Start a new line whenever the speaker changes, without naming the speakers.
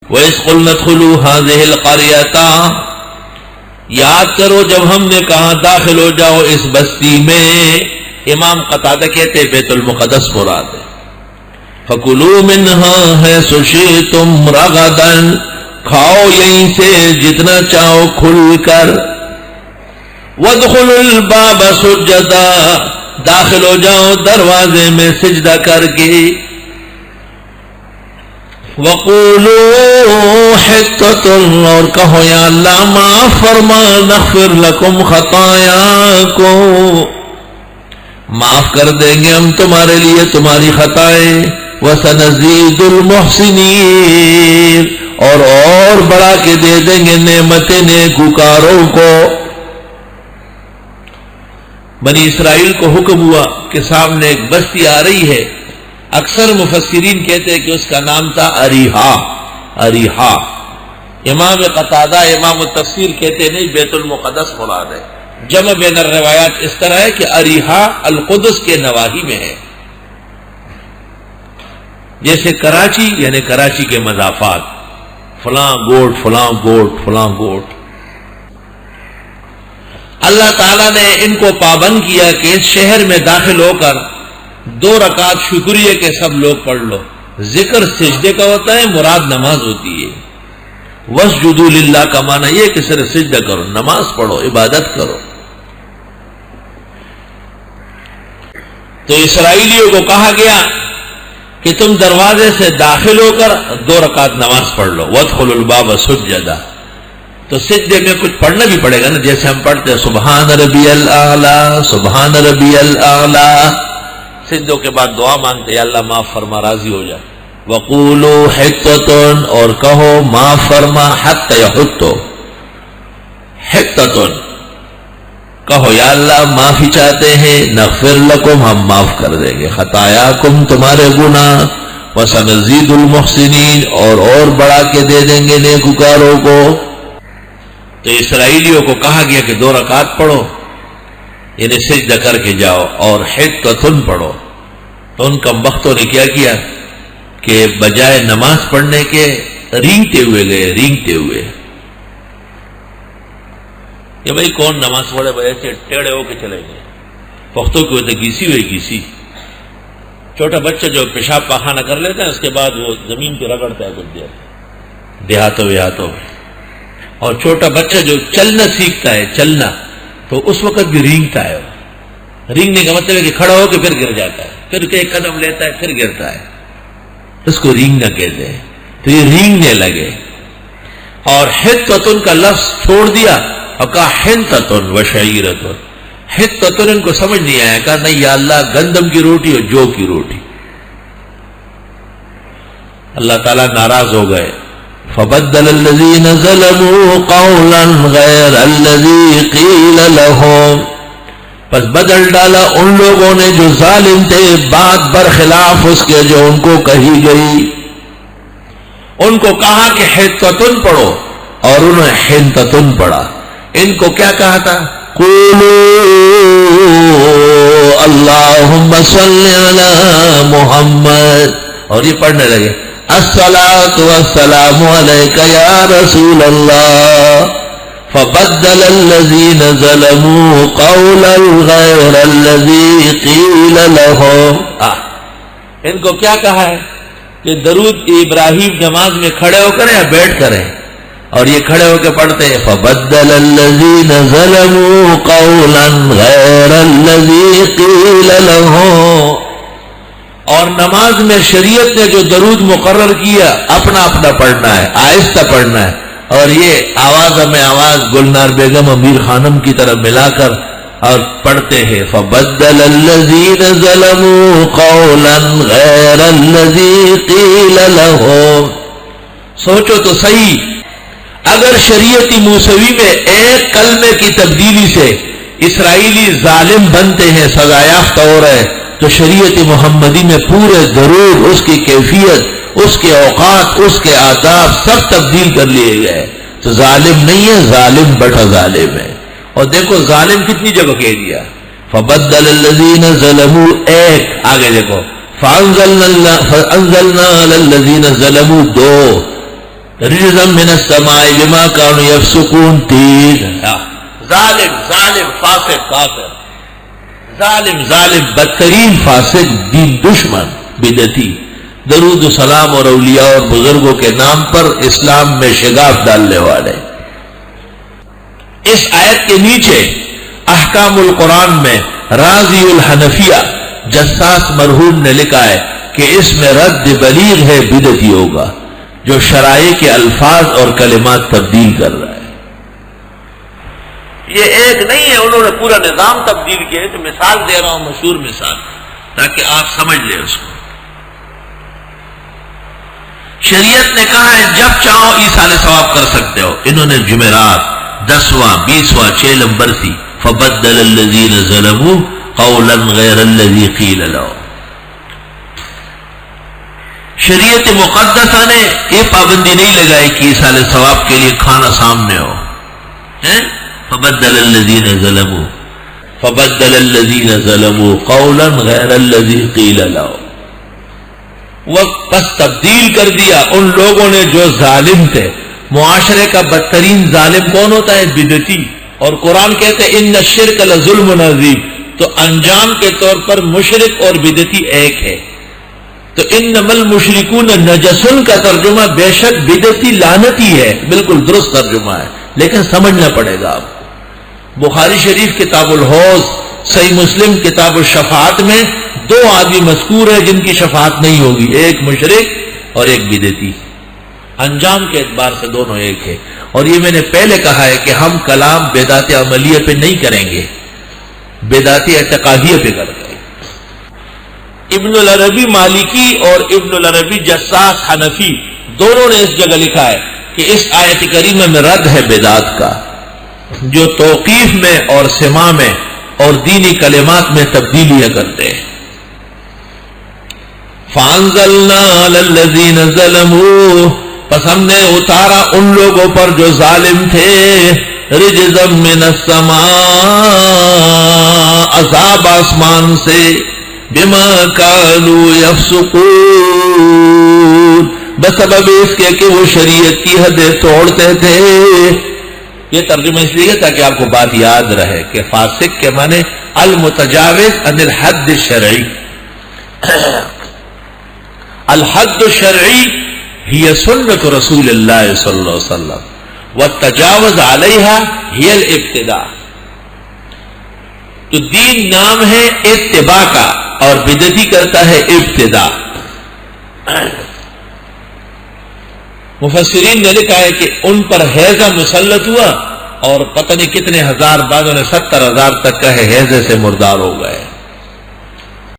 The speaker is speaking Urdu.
وَإِذْ قُلْنَا ادْخُلُوا هَٰذِهِ الْقَرْيَةَ، یاد کرو جب ہم نے کہا داخل ہو جاؤ اس بستی میں۔ امام قتادہ کہتے بیت المقدس مراد ہے۔ فَكُلُوا مِنْهَا حَيْثُ شِئْتُمْ رَغَدًا، کھاؤ یہیں سے جتنا چاہو کھل کر۔ وَادْخُلُوا الْبَابَ سُجَّدًا، داخل ہو جاؤ دروازے میں سجدہ کر کے۔ وَقُولُوا حِطَّةٌ، اور کہو یا اللہ معاف فرما، نغفر لکم خطایاکم، معاف کر دیں گے ہم تمہارے لیے تمہاری خطائیں۔ وَسَنَزِيدُ الْمُحْسِنِينَ، اور بڑھا کے دے دیں گے نعمتیں نیکوکاروں کو۔ بنی اسرائیل کو حکم ہوا کہ سامنے ایک بستی آ رہی ہے، اکثر مفسرین کہتے ہیں کہ اس کا نام تھا اریحا۔ اریحا، امام قتادہ امام التفسیر کہتے نہیں بیت المقدس مراد ہے۔ جمع بین الروایات اس طرح ہے کہ اریحا القدس کے نواحی میں ہے، جیسے کراچی یعنی کراچی کے مضافات، فلاں گوٹ فلاں گوٹ فلاں گوٹ۔ اللہ تعالیٰ نے ان کو پابند کیا کہ اس شہر میں داخل ہو کر 2 رکعت شکریہ کے سب لوگ پڑھ لو۔ ذکر سجدے کا ہوتا ہے، مراد نماز ہوتی ہے۔ وَاسْجُدُوا لِلَّهِ کا معنی یہ کہ صرف سجدہ کرو، نماز پڑھو، عبادت کرو۔ تو اسرائیلیوں کو کہا گیا کہ تم دروازے سے داخل ہو کر 2 رکعت نماز پڑھ لو۔ وَادْخُلُوا الْبَابَ سُجَّدًا، تو سجدے میں کچھ پڑھنا بھی پڑے گا نا، جیسے ہم پڑھتے ہیں سبحان ربی الاعلیٰ سبحان ربی الاعلیٰ، سجدوں کے بعد دعا مانگتے یا اللہ معاف فرما، راضی ہو جا۔ وَقُولُوا حِطَّةٌ، اور کہو معاف فرما، حَتَّى يَحُطُّ، حِطَّةٌ، کہو یا اللہ معافی چاہتے ہیں، نغفر لکم، ہم معاف کر دیں گے، خطایاکم، تمہارے گناہ، وَسَنَزِيدُ الْمُحْسِنِينَ، اور بڑھا کے دے دیں گے نیکوکاروں کو۔ تو اسرائیلیوں کو کہا گیا کہ 2 رکعت پڑھو، یعنی سجدہ کر کے جاؤ، اور حِطَّةٌ پڑھو۔ تو ان کم بختوں نے کیا کیا کہ بجائے نماز پڑھنے کے رینگتے ہوئے گئے، رینگتے ہوئے کہ بھائی کون نماز پڑھے، بھائی ایسے ٹیڑے ہو کے چلے گئے۔ پختوں کی ہوتے گیسی ہوئی گیسی، چھوٹا بچہ جو پیشاب پاخانہ کر لیتا ہے اس کے بعد وہ زمین پہ رگڑتا ہے کچھ دیر دیہاتوں میں، اور چھوٹا بچہ جو چلنا سیکھتا ہے، چلنا، تو اس وقت بھی رینگتا ہے۔ رینگنے کا مطلب ہے کہ کھڑا ہو کے پھر گر جاتا ہے، پھر ایک قدم لیتا ہے پھر گرتا ہے، اس کو رینگنا کہتے ہیں۔ تو یہ رینگنے لگے، اور حِطَّةٌ کا لفظ چھوڑ دیا اور کہا حِنطَةٌ وَشَعِيرَةٌ۔ حِطَّةٌ ان کو سمجھ نہیں آیا، کہا نہیں یا اللہ گندم کی روٹی اور جو کی روٹی۔ اللہ تعالیٰ ناراض ہو گئے۔ فَبَدَّلَ الَّذِينَ ظَلَمُوا قَوْلًا غَيْرَ الَّذِي قِيلَ لَهُمْ، پس بدل ڈالا ان لوگوں نے جو ظالم تھے بات برخلاف اس کے جو ان کو کہی گئی۔ ان کو کہا کہ حِطَّةٌ پڑھو اور انہوں نے حِنطَةٌ پڑھا۔ ان کو کیا کہا تھا؟ قُولُوا اللہم صلی علی محمد، اور یہ پڑھنے لگے الصلاۃ والسلام علیک یا رسول اللہ۔ فبدل الذین ظلموا قولا غیر الذی قیل لهم، ان کو کیا کہا ہے کہ درود ابراہیم نماز میں کھڑے ہو کر یا بیٹھ کر ہے، اور یہ کھڑے ہو کے پڑھتے ہیں فبدل الذین ظلموا قولا غیر الذی قیل لهم، اور نماز میں شریعت نے جو درود مقرر کیا اپنا اپنا پڑھنا ہے، آہستہ پڑھنا ہے، اور یہ آواز میں آواز گلنار بیگم امیر خانم کی طرف ملا کر اور پڑھتے ہیں فبدل الذین ظلموا قولا غیر الذی قیل لهم۔ سوچو تو صحیح، اگر شریعت موسوی میں ایک کلمے کی تبدیلی سے اسرائیلی ظالم بنتے ہیں، سزا یافتہ ہو رہے، تو شریعت محمدی میں پورے درود، اس کی کیفیت، اس کے اوقات، اس کے آداب سب تبدیل کر لیے گئے۔ تو ظالم نہیں ہے، ظالم بٹا ظالم ہے۔ اور دیکھو ظالم کتنی جگہ کہہ دیا، فبدل الذین ظلموا، ایک آگے دیکھو فانزلنا علی الذین ظلموا، دو رجزا من السماء بما كانوا يفسقون. تین ظالم ظالم فاسق کافر، ظالم بدترین فاسق، دین دشمن بدعتی، درود و سلام اور اولیاء اور بزرگوں کے نام پر اسلام میں شگاف ڈالنے والے. اس آیت کے نیچے احکام القرآن میں راضی الحنفیہ جساس مرحوم نے لکھا ہے کہ اس میں رد بلیغ ہے بدعتیوں کا جو شرائع کے الفاظ اور کلمات تبدیل کر رہا ہے. یہ ایک نہیں ہے، انہوں نے پورا نظام تبدیل کیا ہے. تو مثال دے رہا ہوں، مشہور مثال، تاکہ آپ سمجھ لیں اس کو. شریعت نے کہا ہے جب چاہو ایصال ثواب کر سکتے ہو. انہوں نے جمعرات 10واں 20واں 6 نمبر تھی فبدل الذین ظلموا قولا غیر الذی قیل لهم. شریعت مقدسہ نے یہ پابندی نہیں لگائی کہ ایصال ثواب کے لیے کھانا سامنے ہو. فبدل الذین ظلموا قولا غیر الذی قیل لهم. وہ بس تبدیل کر دیا ان لوگوں نے جو ظالم تھے. معاشرے کا بدترین ظالم کون ہوتا ہے؟ بدعتی. اور قرآن کہتے ہیں ان الشرک لظلم عظیم. تو انجام کے طور پر مشرک اور بدعتی ایک ہے. تو انما المشرکون نجس کا ترجمہ بے شک بدعتی لعنتی ہے، بالکل درست ترجمہ ہے، لیکن سمجھنا پڑے گا آپ. بخاری شریف کتاب الحوض، صحیح مسلم کتاب الشفاعت میں 2 آدمی مذکور ہیں جن کی شفاعت نہیں ہوگی، ایک مشرک اور ایک بدعتی. انجام کے اعتبار سے دونوں ایک ہے. اور یہ میں نے پہلے کہا ہے کہ ہم کلام بدعت عملیہ پہ نہیں کریں گے، بدعت اعتقادیہ پہ کرتے ہیں. ابن العربی مالکی اور ابن العربی جساس حنفی دونوں نے اس جگہ لکھا ہے کہ اس آیت کریمہ میں رد ہے بدعت کا جو توقیف میں اور سماع میں اور دینی کلمات میں تبدیلیاں کرتے ہیں. فَأَنزَلْنَا عَلَى الَّذِينَ ظَلَمُوا، پس ہم نے اتارا ان لوگوں پر جو ظالم تھے، رجزا من السماء، عذاب آسمان سے، بما كانوا يفسقون، بسبب اس کے کہ وہ شریعت کی حدیں توڑتے تھے. یہ ترجمہ اس لیے تاکہ آپ کو بات یاد رہے کہ فاسق کے معنی المتجاوز عن الحد الشرعی. الحد الشرعی هي سنت رسول اللہ صلی اللہ علیہ وسلم والتجاوز علیہا هي الابتداء. تو دین نام ہے اتباع کا اور بدعتی کرتا ہے ابتداء. مفسرین نے لکھا ہے کہ ان پر حیضہ مسلط ہوا اور پتہ نہیں کتنے ہزار، بعضوں نے 70,000 تک کا ہے حیضے سے مردار ہو گئے.